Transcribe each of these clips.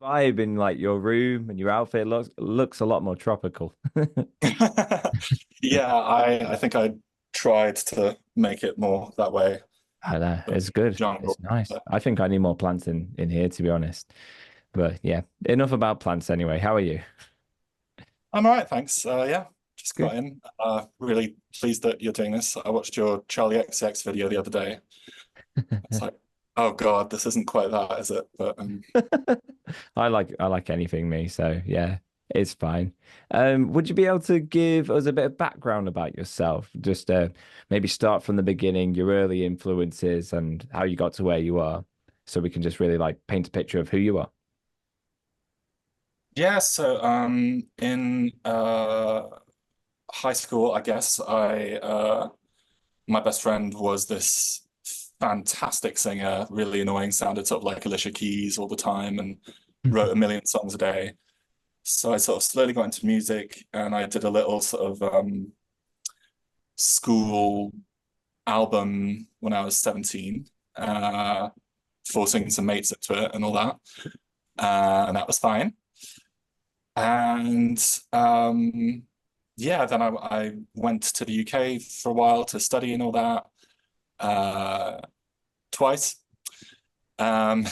vibe in like your room and your outfit looks a lot more tropical. Yeah, I think I tried to make it more that way, I know, but it's good. jungle. It's nice. But I think I need more plants in here, to be honest. But yeah, enough about plants anyway. How are you? I'm all right, thanks. Yeah, just got Good. in. Really pleased that you're doing this. I watched your Charlie XX video the other day. It's like, oh God, this isn't quite that, is it? But I like anything, me. So yeah, it's fine. Would you be able to give us a bit of background about yourself? Just maybe start from the beginning, your early influences, and how you got to where you are, so we can just really like paint a picture of who you are. yeah, so in high school, I guess I my best friend was this fantastic singer, really annoying, sounded sort of like Alicia Keys all the time, and wrote a million songs a day. So I sort of slowly got into music, and I did a little sort of school album when I was 17, forcing some mates into it and all that. And that was fine. And yeah, then I went to the UK for a while to study and all that, uh, twice. Um,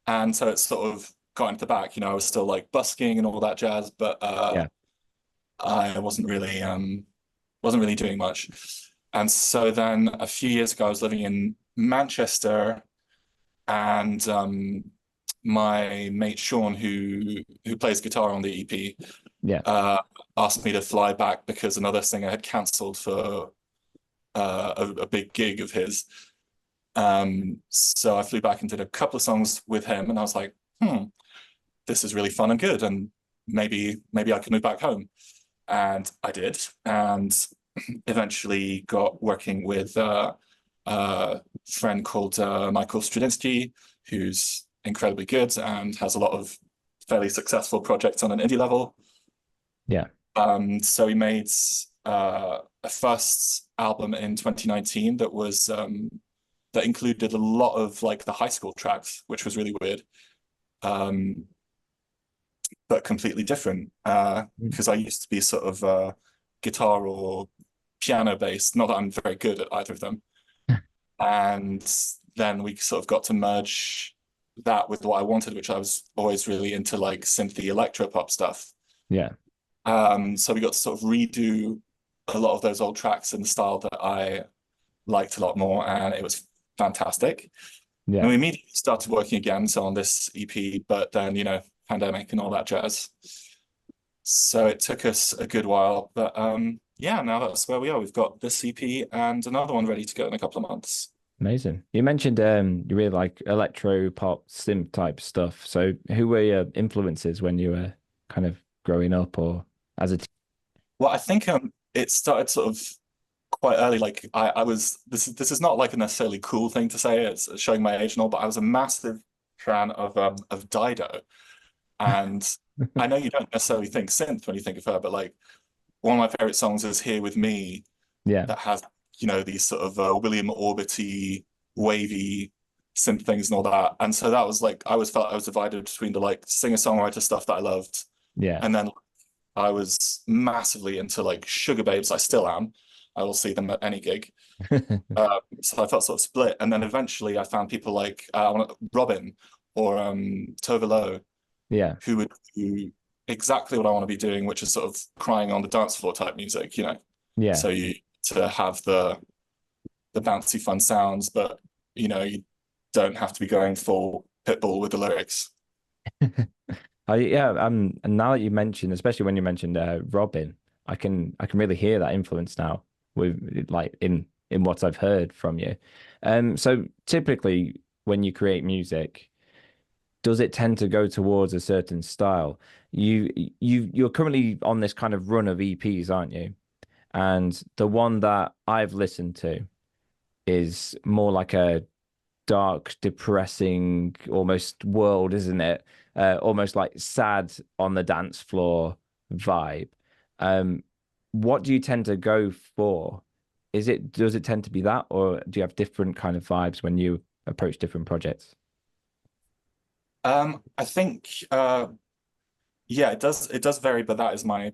and so it sort of got into the back, I was still like busking and all that jazz, but Yeah. I wasn't really doing much. And so then a few years ago, I was living in Manchester, and my mate Sean, who plays guitar on the EP, Yeah. uh, asked me to fly back because another singer had cancelled for a big gig of his. So I flew back and did a couple of songs with him, and I was like, this is really fun and good, and maybe I can move back home. And I did, and eventually got working with a friend called Michael Stradinsky, who's incredibly good and has a lot of fairly successful projects on an indie level. Yeah. So we made a first album in 2019 that included a lot of like the high school tracks, which was really weird, um, but completely different. Because I used to be sort of guitar or piano based. Not that I'm very good at either of them. And then we sort of got to merge that with what I wanted, which I was always really into like synthy electro pop stuff. Yeah. So we got to sort of redo a lot of those old tracks in the style that I liked a lot more, and it was fantastic. And Yeah. we immediately started working again, so on this EP, but then, pandemic and all that jazz. So it took us a good while, but yeah, now that's where we are. We've got this EP and another one ready to go in a couple of months. Amazing. You mentioned you really like electro pop synth type stuff. So who were your influences when you were kind of growing up or as a teen? Well, I think it started sort of quite early. Like I was this is not like a necessarily cool thing to say. It's showing my age and all, but I was a massive fan of Dido. And I know you don't necessarily think synth when you think of her, but like one of my favorite songs is Here With Me, Yeah. that has, these sort of William Orbity, wavy synth things and all that. And so that was like, I always felt I was divided between the like singer-songwriter stuff that I loved. Yeah. And then I was massively into like Sugar Babes. I still am. I will see them at any gig. So I felt sort of split. And then eventually I found people like Robin or Tove Lo, Yeah. who would do exactly what I want to be doing, which is sort of crying on the dance floor type music. Yeah. So you to have the bouncy fun sounds, but you don't have to be going full Pitbull with the lyrics. Yeah, and now that you mentioned, especially when you mentioned Robin, I can really hear that influence now with like in what I've heard from you. So typically when you create music, does it tend to go towards a certain style? You're currently on this kind of run of EPs, aren't you? And the one that I've listened to is more like a dark, depressing, almost world, isn't it? Almost like sad on the dance floor vibe. Um, what do you tend to go for? Does it tend to be that, or do you have different kind of vibes when you approach different projects? I think yeah, it does vary, but that is my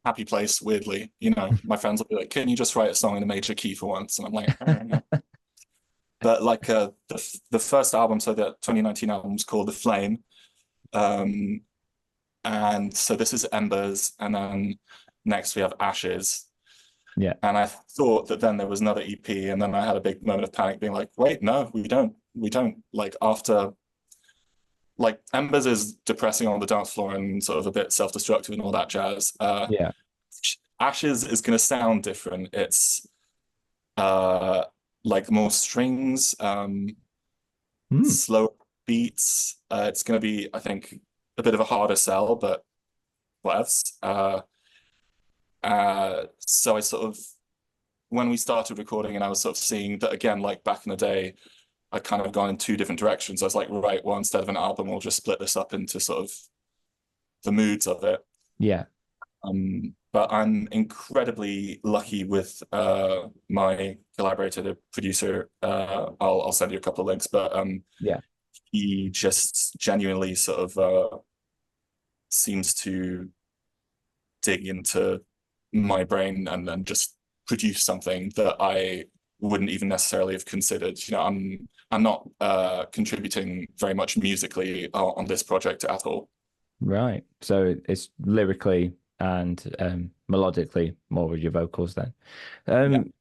happy place, weirdly. You know, my friends will be like, "Can you just write a song in a major key for once?" And I'm like, "Oh, but like the first album, so the 2019 album was called The Flame. Um, and so this is Embers, and then next we have Ashes. Yeah. And I thought that then there was another EP, and then I had a big moment of panic, being like, wait, no, we don't. We don't. Like after like Embers is depressing on the dance floor and sort of a bit self-destructive and all that jazz. Yeah. Ashes is gonna sound different. It's uh like more strings, Mm. slower beats. It's gonna be, I think, a bit of a harder sell, but whatevs. So I sort of, when we started recording and I was sort of seeing that again, like back in the day, I'd kind of gone in two different directions. I was like, right, well, instead of an album, we'll just split this up into sort of the moods of it. Yeah. But I'm incredibly lucky with my collaborator, the producer. I'll send you a couple of links, but Yeah. he just genuinely sort of seems to dig into my brain and then just produce something that I wouldn't even necessarily have considered. You know, I'm not contributing very much musically on this project at all. Right. So it's lyrically and melodically more with your vocals then. Yeah. Um,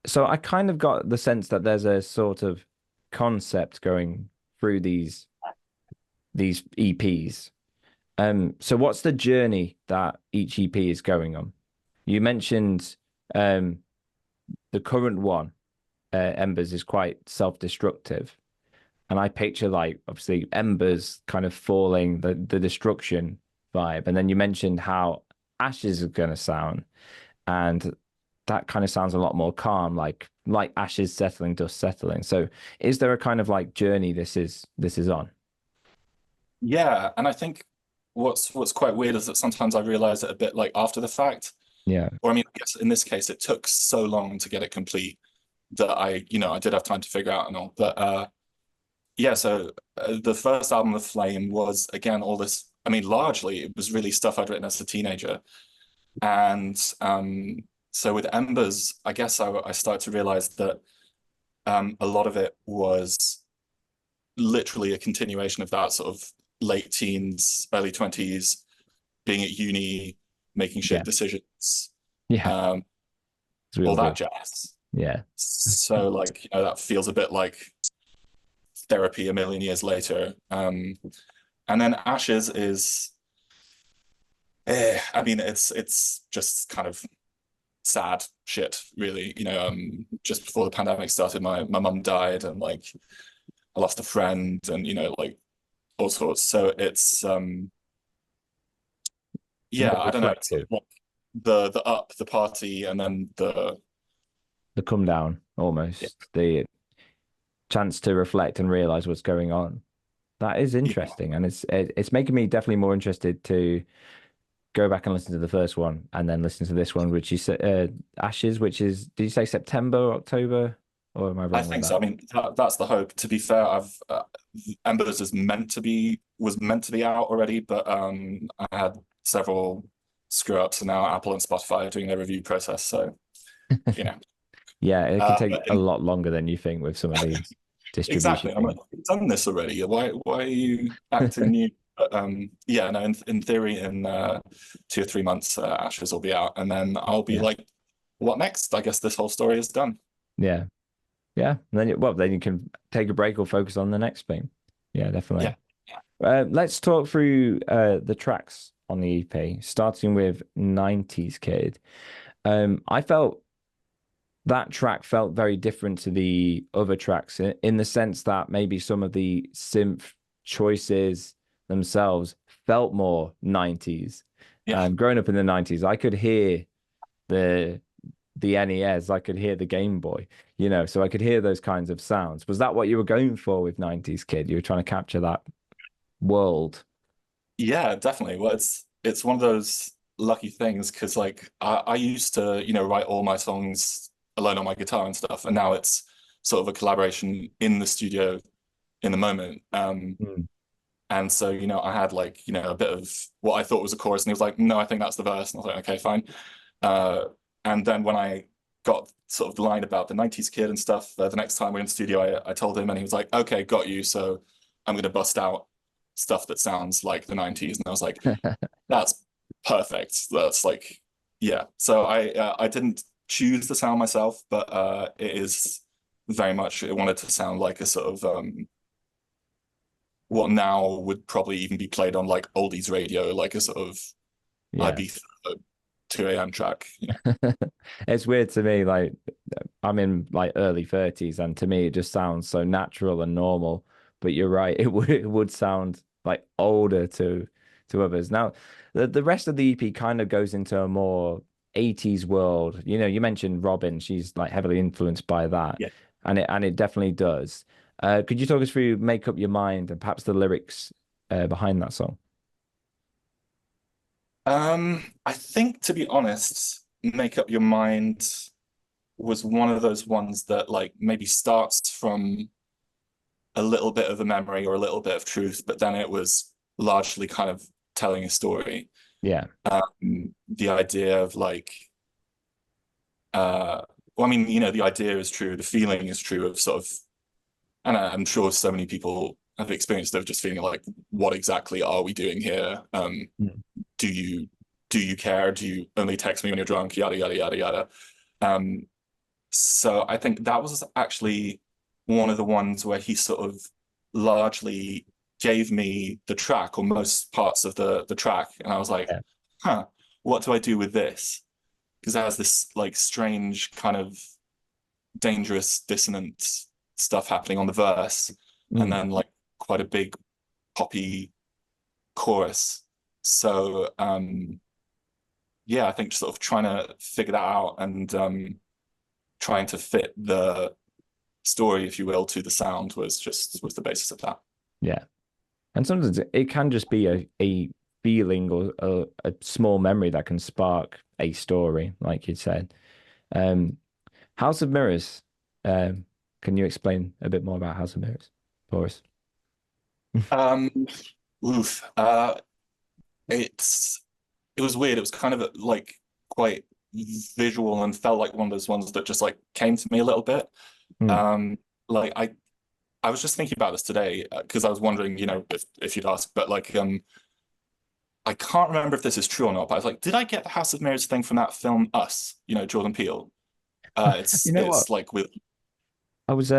so I kind of got the sense that there's a sort of concept going through these EPs. So what's the journey that each EP is going on? You mentioned um the current one, Embers, is quite self-destructive. And I picture like obviously embers kind of falling, the destruction vibe. And then you mentioned how ashes are gonna sound, and that kind of sounds a lot more calm, like ashes settling, dust settling. So is there a kind of like journey this is on? Yeah, and I think what's quite weird is that sometimes I realize it a bit like after the fact. Yeah, Or I mean, I guess in this case, it took so long to get it complete that I did have time to figure out and all. But yeah, so the first album, The Flame, was again all this. I mean, largely it was really stuff I'd written as a teenager, and so with Embers, I guess I started to realize that a lot of it was literally a continuation of that sort of late teens, early 20s, being at uni, making yeah, shit decisions, yeah. um, As we all all that do. jazz. Yeah, So like, that feels a bit like therapy a million years later. And then Ashes is, I mean, it's just kind of sad shit, really. Just before the pandemic started, my mum died, and like I lost a friend, and like all sorts. So it's more yeah, I don't know. It's sort reflective. of like the up, the party, and then the The come down yeah, almost, the chance to reflect and realize what's going on. That is yeah. interesting, and it's making me definitely more interested to go back and listen to the first one and then listen to this one, which is Ashes, which is, did you say September, October, or am I I wrong with think so. that? I mean, that's the hope. To be fair, I've Embers is meant to be was meant to be out already, but I had several screw ups, and now Apple and Spotify are doing their review process. So you know, Yeah, it can take but a lot longer than you think with some of these distribution exactly. I'm like, things. you've done this already. Why are you acting new? But yeah, no. In theory, in 2 or 3 months, Ashes will be out, and then I'll be Yeah, like, what next? I guess this whole story is done. yeah, yeah. And then then you can take a break or focus on the next thing. Yeah, Yeah. definitely. Let's talk through the tracks on the EP, starting with 90s Kid. I felt that track felt very different to the other tracks in the sense that maybe some of the synth choices themselves felt more 90s. Yeah. Growing up in the 90s, I could hear the the NES, I could hear the Game Boy, so I could hear those kinds of sounds. Was that what you were going for with 90s Kid? You were trying to capture that world. Yeah, definitely. Well, it's one of those lucky things because like I used to, write all my songs alone on my guitar and stuff, and now it's sort of a collaboration in the studio in the moment. Mm. And so, I had like, a bit of what I thought was a chorus, and he was like, no, I think that's the verse. And I was like, okay, fine. Uh, and then when I got sort of the line about the 90s kid and stuff, the next time we were in the studio, I told him, and he was like, okay, got you. So I'm going to bust out stuff that sounds like the 90s. And I was like, that's perfect. That's like, yeah. So I didn't choose the sound myself, but it is very much, it wanted to sound like a sort of what now would probably even be played on like oldies radio, like a sort of Yeah. IB 2 a.m. track. It's weird to me, like I'm in like early 30s, and to me it just sounds so natural and normal. But you're right, it would sound like older to others. Now, the rest of the EP kind of goes into a more 80s world. You mentioned Robin, she's like heavily influenced by that, Yeah. and it definitely does. Could you talk us through Make Up Your Mind and perhaps the lyrics behind that song? I think to be honest, Make Up Your Mind was one of those ones that like maybe starts from a little bit of a memory or a little bit of truth, but then it was largely kind of telling a story. Yeah. The idea of like, well, I mean, the idea is true, the feeling is true of sort of, and I'm sure so many people have experienced of just feeling like, what exactly are we doing here? Mm. Do you do you care? Do you only text me when you're drunk? Yada yada yada yada. Um, so I think that was actually one of the ones where he sort of largely gave me the track or most parts of the track, and I was like, Yeah. huh, what do I do with this? Because it has this like strange kind of dangerous dissonant stuff happening on the verse, and Mm. then like quite a big poppy chorus. So yeah, I think sort of trying to figure that out and trying to fit the story, if you will, to the sound was the basis of that. Yeah. And sometimes it can just be a feeling or a small memory that can spark a story, like you said. Um, House of Mirrors. Um, can you explain a bit more about House of Mirrors for us? Um, oof, it's it was weird. It was kind of like quite visual and felt like one of those ones that just like came to me a little bit. Mm. Um, like I was just thinking about this today because I was wondering, if you'd ask, but like I can't remember if this is true or not, but I was like, did I get the House of Mirrors thing from that film Us? Jordan Peele. You It's know what? it's like with I was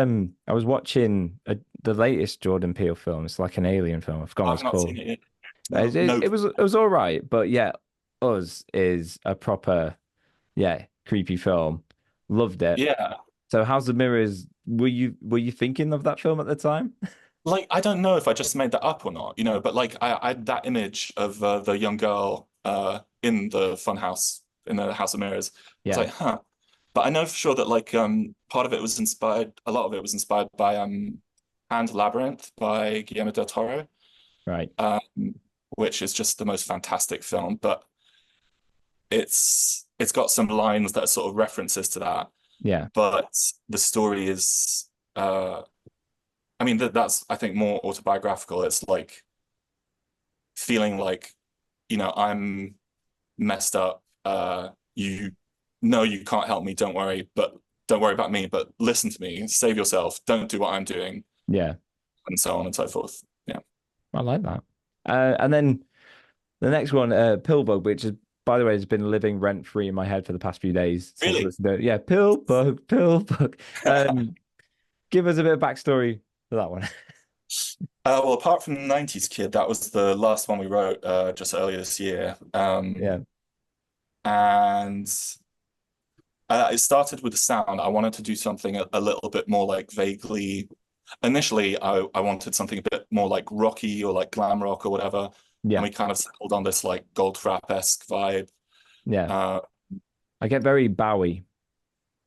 watching the latest Jordan Peele film. It's like an alien film. I forgot what I've it's not seen called. it yet. It, No, it, no. it was it was all right, but yeah, Us is a proper creepy film. Loved it. Yeah. So House of Mirrors, were you thinking of that film at the time? Like I don't know if I just made that up or not, but like I had that image of the young girl in the fun house in the House of Mirrors. I was Yeah, like, huh. But I know for sure that like part of it was inspired, a lot of it was inspired by Pan's Labyrinth by Guillermo del Toro, right. um, which is just the most fantastic film. But it's got some lines that are sort of references to that, Yeah, but the story is I mean that's I think more autobiographical. It's like feeling like, I'm messed up. You know you can't help me, don't worry, but don't worry about me, but listen to me, save yourself, don't do what I'm doing, yeah. and so on and so forth. Yeah. I like that. And then the next one, Pillbug, which is, by the way, has been living rent free in my head for the past few days since I Really? listened to it. Yeah, Pillbug, Pillbug. Give us a bit of backstory for that one. Well, apart from the 90s Kid, that was the last one we wrote just earlier this year. Yeah, And it started with the sound. I wanted to do something a little bit more like vaguely. Initially, I wanted something a bit more like rocky or like glam rock or whatever. And yeah, we kind of settled on this like Goldfrapp-esque vibe. yeah. Uh, I get very Bowie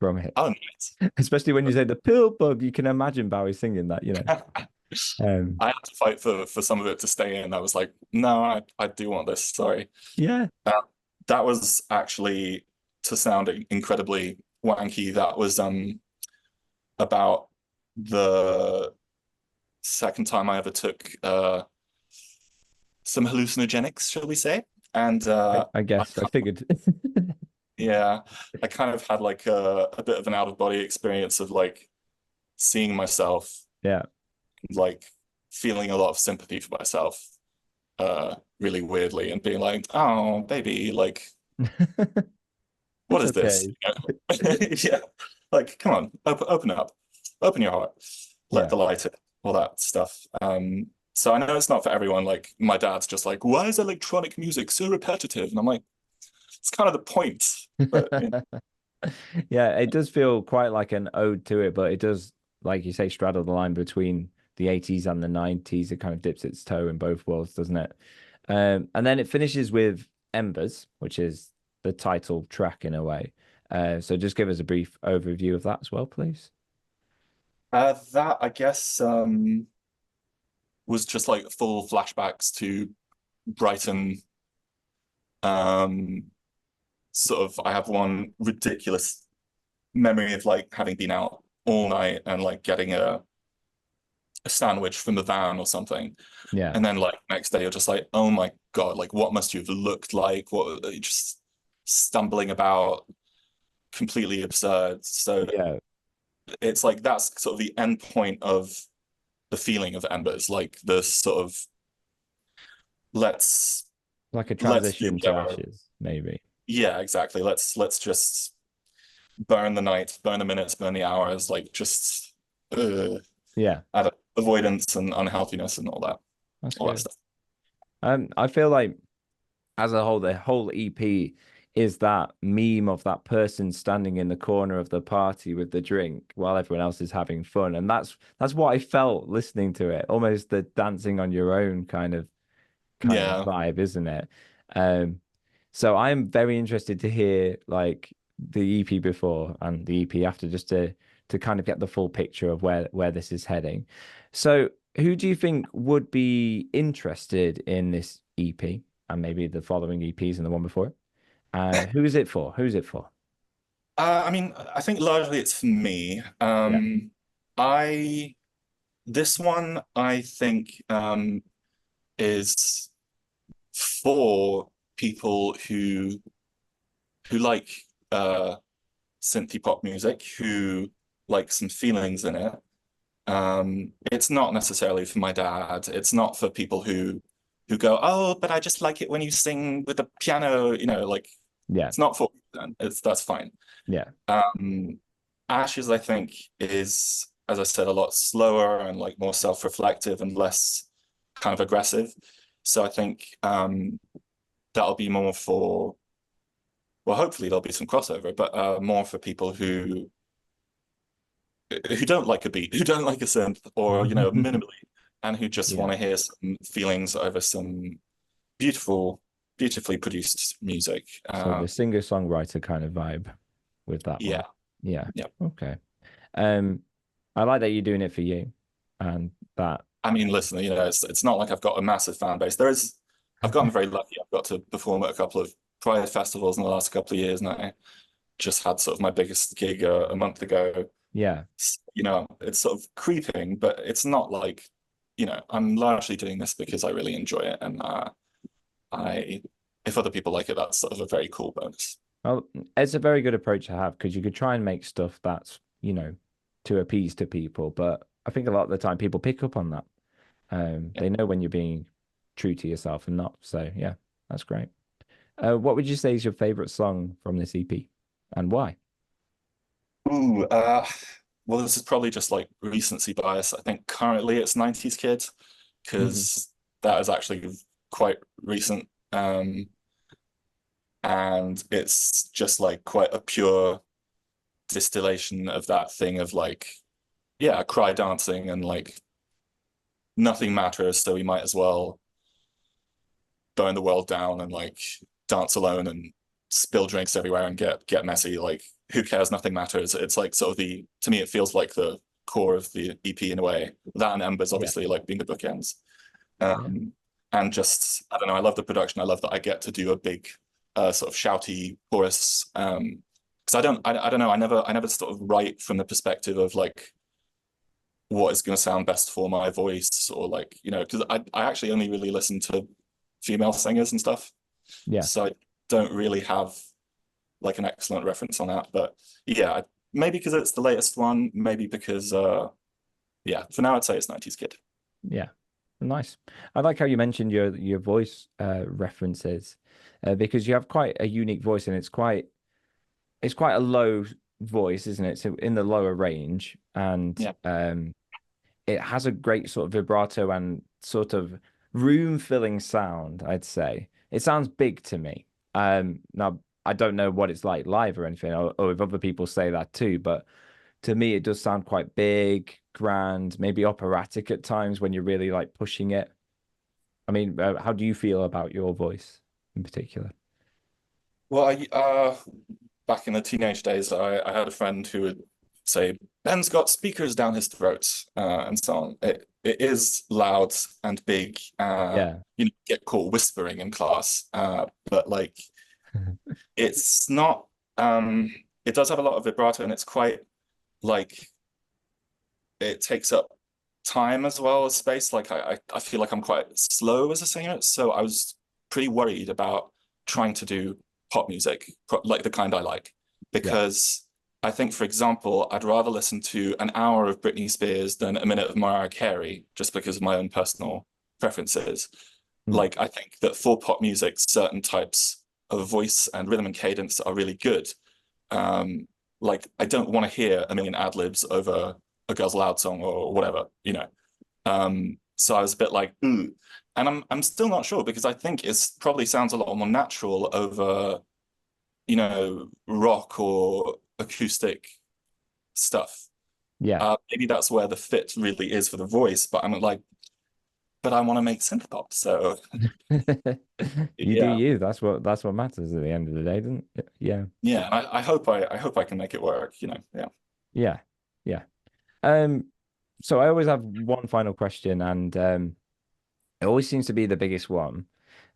from it, oh, nice. especially when you say the Pillbug. You can imagine Bowie singing that. Um, I had to fight for some of it to stay in. I was like, no, I do want this. Sorry. yeah, Uh, that was actually to sound incredibly wanky. That was about the second time I ever took some hallucinogenics, shall we say? And I I guess I figured. yeah, I kind of had like a bit of an out of body experience of like seeing myself, Yeah. like feeling a lot of sympathy for myself, really weirdly, and being like, oh, baby, like, what It's is this? okay. Yeah, like, come on, open up, open your heart, let Yeah. the light in, all that stuff. So I know it's not for everyone. Like, my dad's just like, why is electronic music so repetitive? And I'm like, it's kind of the point. But Yeah, it does feel quite like an ode to it, but it does, like you say, straddle the line between the 80s and the 90s. It kind of dips its toe in both worlds, doesn't it? And then it finishes with Embers, which is the title track in a way. So just give us a brief overview of that as well, please. that, I guess, was just like full flashbacks to Brighton. Um, Sort of, I have one ridiculous memory of like having been out all night and like getting a sandwich from the van or something. Yeah. And then like next day you're just like, oh my God, like what must you have looked like? What just stumbling about, completely absurd. So Yeah. it's like that's sort of the end point of the feeling of Embers, like the sort of let's Like a let's do transition to whatever. Ashes, maybe. Yeah, exactly. Let's just burn the night, burn the minutes, burn the hours, like just Yeah, add avoidance and unhealthiness and that's all that good. stuff. I feel like as a whole, the whole EP is that meme of that person standing in the corner of the party with the drink while everyone else is having fun. And that's what I felt listening to it. Almost the dancing on your own kind of Yeah. vibe, isn't it? Um, so I'm very interested to hear like the EP before and the EP after, just to kind of get the full picture of where this is heading. So who do you think would be interested in this EP and maybe the following EPs and the one before it? Who is it for? Who's it for? I mean, I think largely it's for me. Yeah. I this one I think is for people who like synthy pop music, who like some feelings in it. It's not necessarily for my dad. It's not for people who go, oh, but I just like it when you sing with the piano, like Yeah. it's not for them. That's fine. Yeah. Um, Ashes, I think, is, as I said, a lot slower and like more self-reflective and less kind of aggressive. So I think that'll be more for, well, hopefully there'll be some crossover, but more for people who don't like a beat, who don't like a synth, or minimally, and who just Yeah. want to hear some feelings over some beautiful, beautifully produced music. So the singer-songwriter kind of vibe with that one. Yeah, Yeah. yeah. Okay. Um, I like that you're doing it for you and that. I mean, listen, it's not like I've got a massive fan base. I've gotten very lucky. I've got to perform at a couple of Pride festivals in the last couple of years, and I just had sort of my biggest gig a month ago. Yeah. It's sort of creeping, but it's not like, I'm largely doing this because I really enjoy it, and I, if other people like it, that's sort of a very cool bonus. Well, it's a very good approach to have because you could try and make stuff that's, to appease to people, but I think a lot of the time people pick up on that. Yeah. They know when you're being true to yourself and not. So yeah, that's great. What would you say is your favorite song from this EP and why? Ooh, well, this is probably just like recency bias. I think currently it's 90s Kid Hmm. because that is actually quite recent. And it's just like quite a pure distillation of that thing of like, yeah, cry dancing and like nothing matters, so we might as well burn the world down and like dance alone and spill drinks everywhere and get messy. Like, who cares? Nothing matters. It's like sort of to me, it feels like the core of the EP in a way. That and Embers Yeah. obviously like being the bookends. Yeah. Um, and just, I don't know, I love the production. I love that I get to do a big sort of shouty chorus. Because I don't know, I never sort of write from the perspective of like what is going to sound best for my voice or like, because I actually only really listen to female singers and stuff. Yeah. So I don't really have like an excellent reference on that. But yeah, maybe because it's the latest one, maybe because yeah, for now I'd say it's 90s Kid. Yeah. Nice. I like how you mentioned your voice references because you have quite a unique voice and it's quite a low voice, isn't it? So in the lower range and Yeah. it has a great sort of vibrato and sort of room-filling sound, I'd say. It sounds big to me. Now I don't know what it's like live or anything, or if other people say that too, but to me it does sound quite big, grand, maybe operatic at times when you're really like pushing it. I mean, how do you feel about your voice in particular? Well, back in the teenage days, I had a friend who would say, Ben's got speakers down his throat, and so on. It is loud and big. Yeah. You know, get caught whispering in class. But like it's not it does have a lot of vibrato and it's quite like it takes up time as well as space. Like I feel like I'm quite slow as a singer. So I was pretty worried about trying to do pop music, like the kind I like, Yeah. because I think, for example, I'd rather listen to an hour of Britney Spears than a minute of Mariah Carey, just because of my own personal preferences. Mm. Like, I think that for pop music, certain types of voice and rhythm and cadence are really good. Um, like, I don't want to hear a million ad libs over a Girls Aloud song or whatever, you know. So I was a bit like, ooh. And I'm still not sure because I think it's probably sounds a lot more natural over, you know, rock or acoustic stuff. Yeah. Maybe that's where the fit really is for the voice, but I'm like, but I want to make synth pop. So You do yeah, you. That's what matters at the end of the day, doesn't it? Yeah. yeah. I hope I can make it work, you know. Yeah. Yeah. Yeah. Um, so I always have one final question, and it always seems to be the biggest one.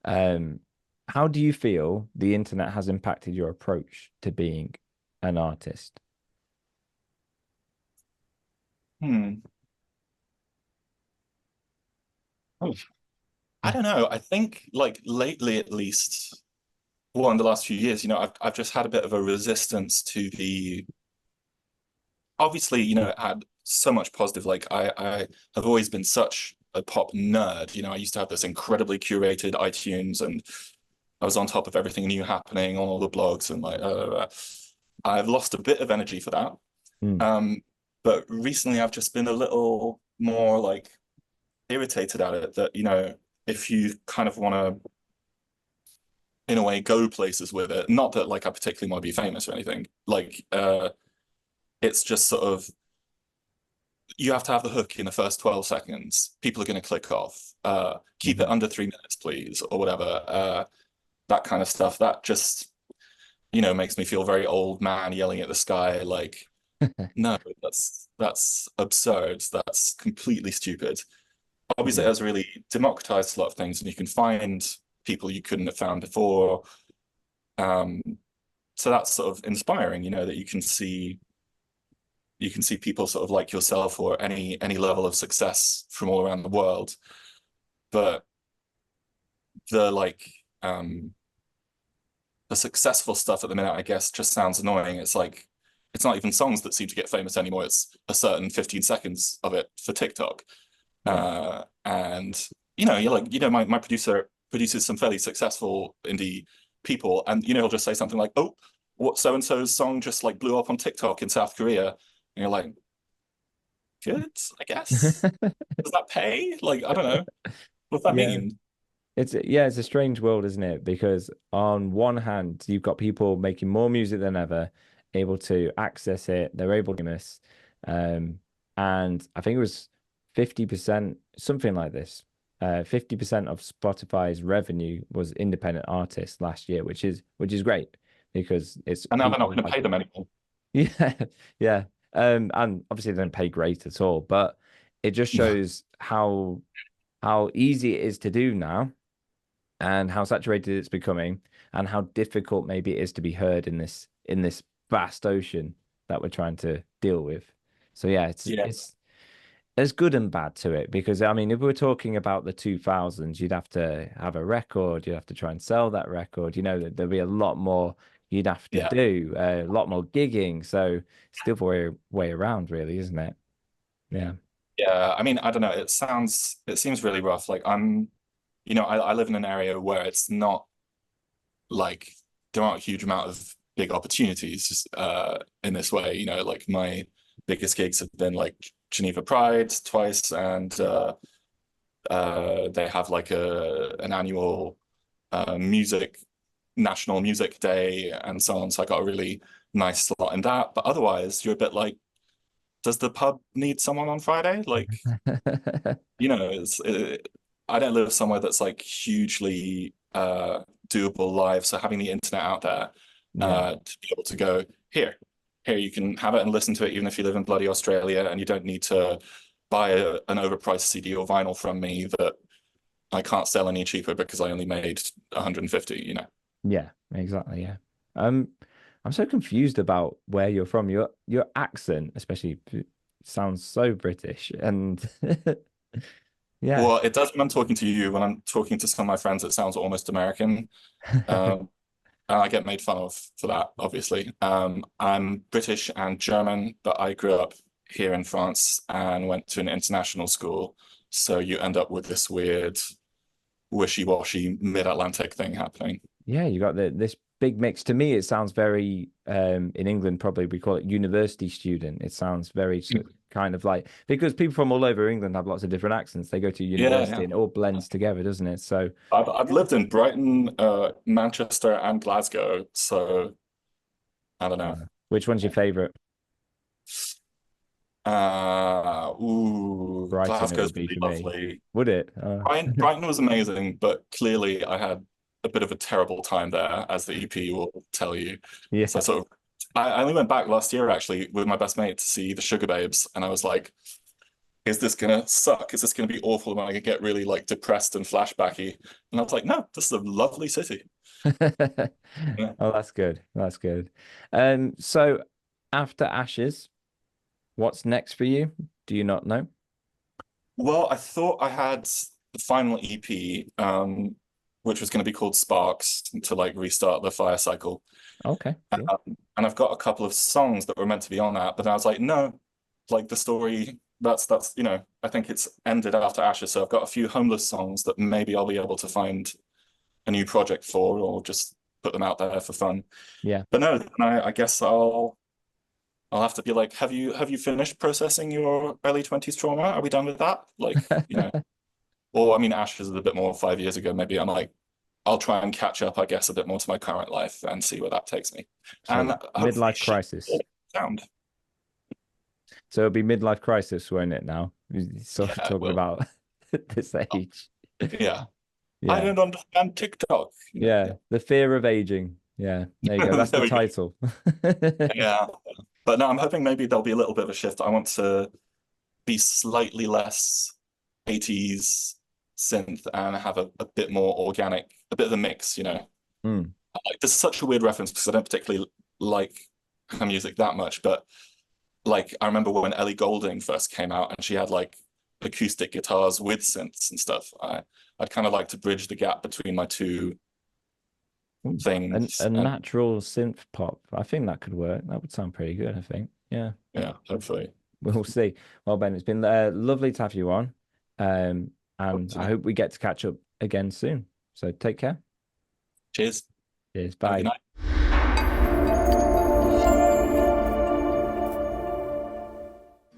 Um, how do you feel the internet has impacted your approach to being an artist? Hmm. Oh, I don't know. I think like lately at least, well, in the last few years, you know, I've just had a bit of a resistance to the obviously, you know, it had so much positive. Like I have always been such a pop nerd. You know, I used to have this incredibly curated iTunes and I was on top of everything new happening on all the blogs and like I've lost a bit of energy for that. Hmm. Um, but recently I've just been a little more like irritated at it that, you know, if you kind of want to in a way go places with it, not that like I particularly want to be famous or anything, like it's just sort of you have to have the hook in the first 12 seconds. People are going to click off. Keep it Mhm. under 3 minutes, please, or whatever. That kind of stuff. That just, you know, makes me feel very old man yelling at the sky. Like, no, that's absurd. That's completely stupid. Obviously, it Yeah. has really democratized a lot of things, and you can find people you couldn't have found before. Um, so that's sort of inspiring, you know, that you can see people sort of like yourself or any level of success from all around the world. But the like um the successful stuff at the minute, I guess, just sounds annoying. It's like it's not even songs that seem to get famous anymore. It's a certain 15 seconds of it for TikTok. Yeah. And you know, you're like, you know, my producer produces some fairly successful indie people, and you know, he'll just say something like, "Oh, what so and so's song just like blew up on TikTok in South Korea," and you're like, "Good, I guess." Does that pay? Like, I don't know. What does that Yeah. mean? It's a strange world, isn't it? Because on one hand, you've got people making more music than ever, able to access it. They're able to miss. Um, and I think it was 50%, something like this. 50% of Spotify's revenue was independent artists last year, which is great because it's And now they're not people going to like pay them anymore. yeah, yeah. And obviously they don't pay great at all, but it just Yeah. shows how easy it is to do now and how saturated it's becoming and how difficult maybe it is to be heard in this vast ocean that we're trying to deal with. So yeah, Yeah. there's good and bad to it because I mean, if we're talking about the 2000s, you'd have to have a record, you'd have to try and sell that record. You know, there'd be a lot more you'd have to Yeah. do, a lot more gigging. So it's the other way around, really, isn't it? Yeah. Yeah, I mean, I don't know. It seems really rough. Like I live in an area where it's not like there aren't a huge amount of big opportunities in this way. Like my biggest gigs have been like Geneva Pride twice, and they have like an annual music national music day and so on. So I got a really nice slot in that. But otherwise, you're a bit like, does the pub need someone on Friday? Like, I don't live somewhere that's like hugely doable live. So having the internet out there Yeah. to be able to go here, you can have it and listen to it, even if you live in bloody Australia, and you don't need to buy an overpriced CD or vinyl from me that I can't sell any cheaper because I only made 150. Yeah, exactly. Yeah. Um, I'm so confused about where you're from. Your accent, especially, sounds so British, and yeah. Well, it does when I'm talking to you. When I'm talking to some of my friends, it sounds almost American. Um, and I get made fun of for that, obviously. I'm British and German, but I grew up here in France and went to an international school. So you end up with this weird, wishy-washy mid-Atlantic thing happening. Yeah, you got this big mix. To me, it sounds very in England probably we call it university student. It sounds very kind of like because people from all over England have lots of different accents. They go to Yeah, university yeah. and it all blends together, doesn't it? So I've lived in Brighton, Manchester, and Glasgow, so I don't know. which one's your favorite? Brighton, it Glasgow's would be pretty for me. lovely. Would it? Brighton was amazing, but clearly I had a bit of a terrible time there, as the EP will tell you. So Yeah. I only went back last year actually with my best mate to see the Sugar Babes, and I was like, is this gonna suck? Is this gonna be awful? Am I gonna get really like depressed and flashbacky? And I was like, no, this is a lovely city. Yeah. Oh, that's good. That's good. So after Ashes, what's next for you? Do you not know? Well, I thought I had the final EP, which was going to be called Sparks to like restart the fire cycle. Okay, cool. And I've got a couple of songs that were meant to be on that, but then I was like, no, like the story, that's I think it's ended after Ashes. So I've got a few homeless songs that maybe I'll be able to find a new project for or just put them out there for fun. Yeah. But no, I guess I'll have to be like, have you finished processing your early 20s trauma? Are we done with that? Like, or I mean, Ashes is a bit more 5 years ago. Maybe I'm like, I'll try and catch up, I guess, a bit more to my current life and see where that takes me. And So hopefully midlife crisis. sound. So it'll be midlife crisis, won't it now? You're sort of Yeah, talking well, about this age. yeah. I Yeah. don't understand TikTok. Yeah. The fear of aging. Yeah. There you go. That's There the we go. title. Yeah. But no, I'm hoping maybe there'll be a little bit of a shift. I want to be slightly less 80s synth and have a bit more organic, a bit of a mix. Mm. Like, this is such a weird reference because I don't particularly like her music that much, but like I remember when Ellie Goulding first came out and she had like acoustic guitars with synths and stuff. I'd kind of like to bridge the gap between my two things. A And natural synth pop. I think that could work. That would sound pretty good, I think. Yeah. yeah, hopefully. We'll see. Well, Ben, it's been lovely to have you on. And I hope we get to catch up again soon. So take care. Cheers. Cheers. Have a good Bye. night.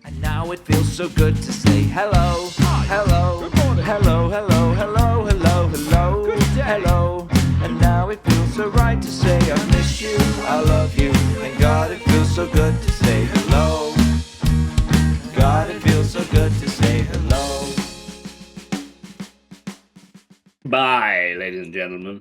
And now it feels so good to say hello, hello, hello, hello, hello, hello, hello, hello. And now it feels so right to say I miss you, I love you. And God, it feels so good to say hello. God, it feels so good to say hello. Bye, ladies and gentlemen.